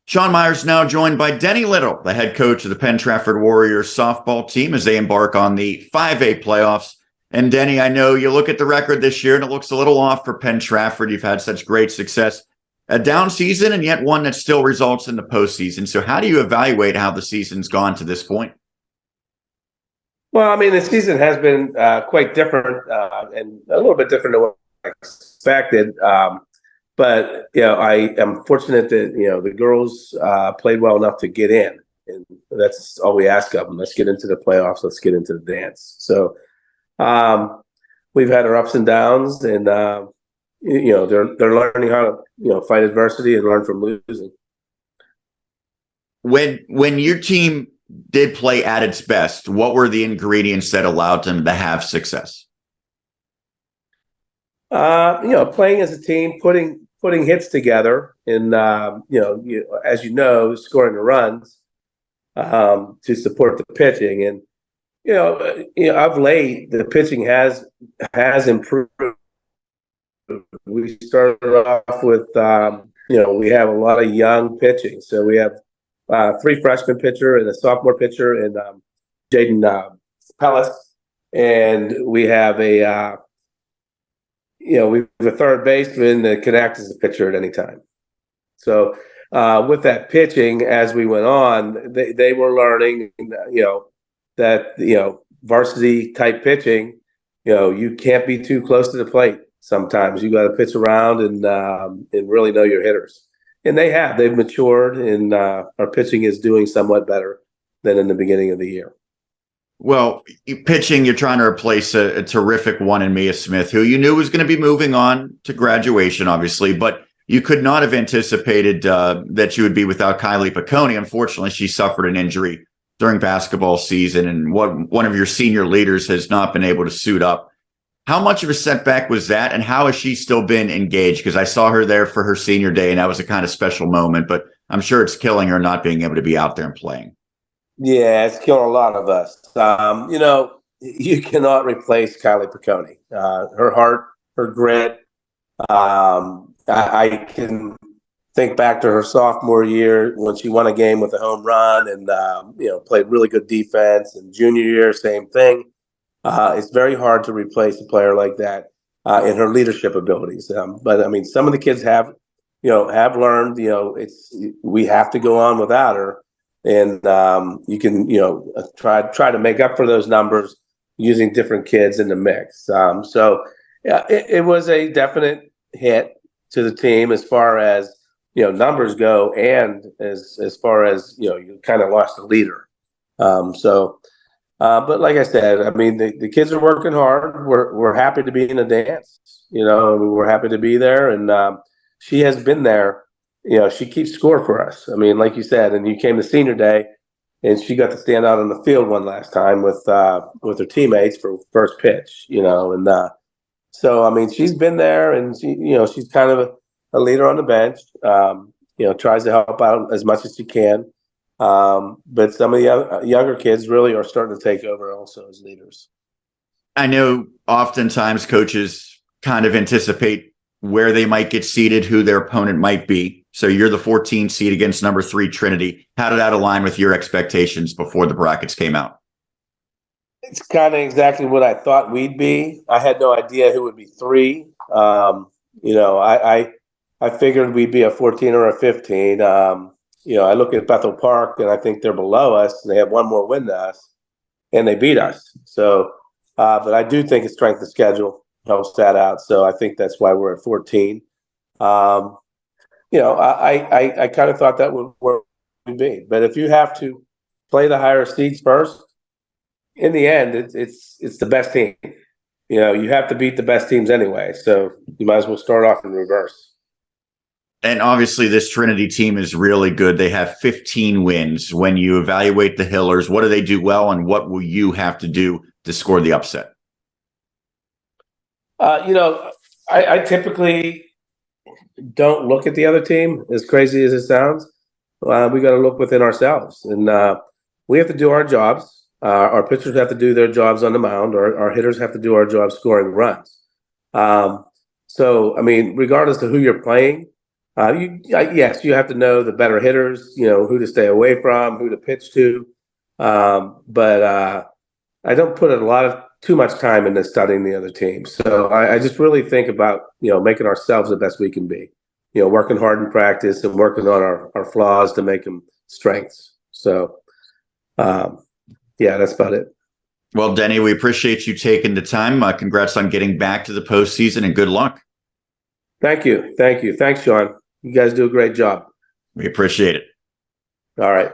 Sean Myers now joined by Denny Little, the head coach of the Penn-Trafford Warriors softball team as they embark on the 5A playoffs. And Denny, I know you look at the record this year and it looks a little off for Penn-Trafford. You've had such great success. A down season and yet one that still results in the postseason. So how do you evaluate how the season's gone to this point? Well, I mean, the season has been quite different and a little bit different than what I expected. But I am fortunate that the girls played well enough to get in, and that's all we ask of them. Let's get into the playoffs. Let's get into the dance. So we've had our ups and downs, and they're learning how to fight adversity and learn from losing. When your team did play at its best, what were the ingredients that allowed them to have success? Playing as a team, putting hits together, and as you know, scoring the runs to support the pitching. And of late, the pitching has improved. We started off with we have a lot of young pitching, so we have 3 freshman pitcher and a sophomore pitcher, and Jaden Pellis, and we have a we have a third baseman that can act as a pitcher at any time. So with that pitching, as we went on, they were learning, that varsity type pitching, you can't be too close to the plate. Sometimes you got to pitch around and really know your hitters. And they've matured, and our pitching is doing somewhat better than in the beginning of the year. Well, pitching, you're trying to replace a terrific one in Mia Smith, who you knew was going to be moving on to graduation, obviously, but you could not have anticipated that you would be without Kylie Piccone. Unfortunately, she suffered an injury during basketball season, and one of your senior leaders has not been able to suit up. How much of a setback was that, and how has she still been engaged? Because I saw her there for her senior day, and that was a kind of special moment, but I'm sure it's killing her not being able to be out there and playing. Yeah, it's killing a lot of us. You cannot replace Kylie Piccone. Her heart, her grit. I can think back to her sophomore year when she won a game with a home run and played really good defense. And junior year, same thing. It's very hard to replace a player like that in her leadership abilities. But I mean, some of the kids have learned. We have to go on without her. And you can, try to make up for those numbers using different kids in the mix. So, yeah, it was a definite hit to the team as far as numbers go, and as far as you kind of lost the leader. But like I said, I mean, the kids are working hard. We're happy to be in the dance. We're happy to be there, and she has been there. She keeps score for us. I mean, like you said, and you came to senior day, and she got to stand out on the field one last time with her teammates for first pitch. So I mean, she's been there, and she's kind of a leader on the bench. Tries to help out as much as she can. But some of the younger kids really are starting to take over also as leaders. I know oftentimes coaches kind of anticipate where they might get seated, who their opponent might be. So you're the 14 seed against number 3 Trinity. How did that align with your expectations before the brackets came out? It's kind of exactly what I thought we'd be. I had no idea who would be 3. I figured we'd be a 14 or a 15. I look at Bethel Park, and I think they're below us. And they have one more win than us, and they beat us. So, but I do think it's strength of schedule helps that out. So I think that's why we're at 14. I kind of thought that would where we'd be. But if you have to play the higher seeds first, in the end, it's the best team. You have to beat the best teams anyway. So you might as well start off in reverse. And obviously, this Trinity team is really good. They have 15 wins. When you evaluate the Hillers, what do they do well, and what will you have to do to score the upset? I typically don't look at the other team, as crazy as it sounds. We got to look within ourselves, and we have to do our jobs. Our pitchers have to do their jobs on the mound. Our hitters have to do our jobs scoring runs. So, I mean, regardless of who you're playing, Yes, you have to know the better hitters, who to stay away from, who to pitch to. But I don't put too much time into studying the other teams. So I just really think about, making ourselves the best we can be, working hard in practice and working on our flaws to make them strengths. So, yeah, that's about it. Well, Denny, we appreciate you taking the time. Congrats on getting back to the postseason and good luck. Thank you. Thanks, Sean. You guys do a great job. We appreciate it. All right.